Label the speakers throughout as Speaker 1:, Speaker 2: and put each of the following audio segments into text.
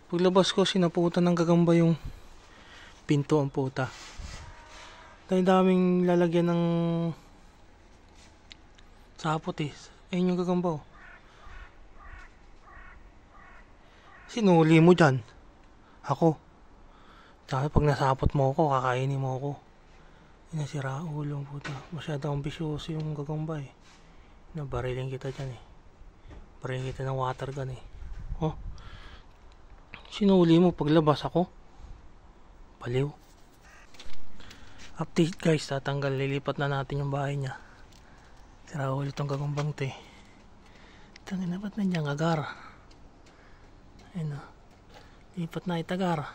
Speaker 1: Paglabas ko, sinaputan ng gagamba yung pinto ang puta. Dahil daming lalagyan ng sapot eh. Ayun yung gagamba oh. Sinuli mo dyan. Ako. Dahil pag nasapot mo ako, kakainin mo ako. Nasira ulo ang puta. Masyado ambisyoso yung gagamba eh. Nabariling kita dyan eh. Bariling kita ng water gun eh. Oh. Sinuli mo paglabas ako. Baliw. Update guys, tatanggal, lilipat na natin yung bahay niya. Sira ulo itong gagambang to eh. Tangina, ba't nandiyan agar? Ayun o. Lipat na itagar.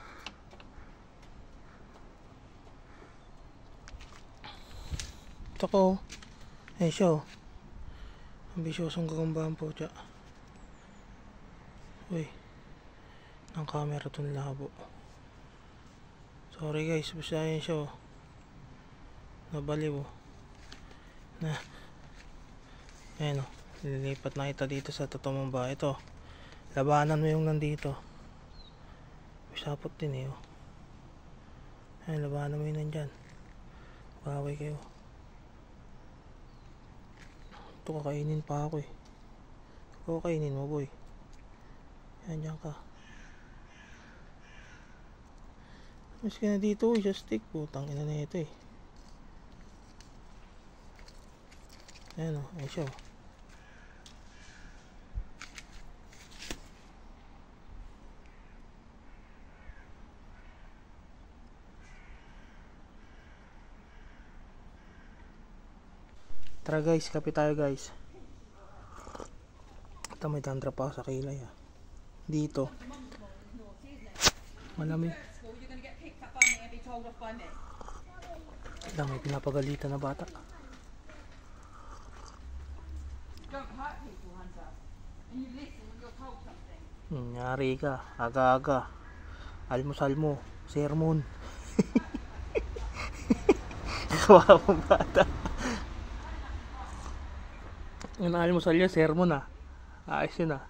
Speaker 1: Ito ko. Eh siya o. Ambisyosong gagambahan po siya. Uy. Ang camera itong labo. Sorry guys, basta yun siya o. Nabaliw o. Na. Ayan o. Lilipat na kita dito sa totoong bahay. Ito. Labanan mo yung nandito. May sapot din eh o. Ayan, labanan mo yung nandyan. Baway kayo. Ito kakainin pa ako eh. Ito kakainin mo boy. Ayan, dyan ka. Mas ka na dito eh, sa stick. Putang ina na ito eh. Ayan o, ayan siya o. Tara guys, kape tayo guys. Ito may dandra pa ako sa kilay ha. Dito. Malamig. Ito may pinapagalitan na bata. Nyari ka, aga-aga. Almusal mo, sermon. Kawawa mong bata. Yung almusal niya, sermon ah. Ayos yun ah.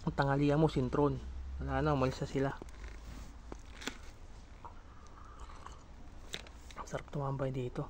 Speaker 1: Ang tanghalian mo, sintron. Wala na, umalis na sila. Sarap tumambay dito.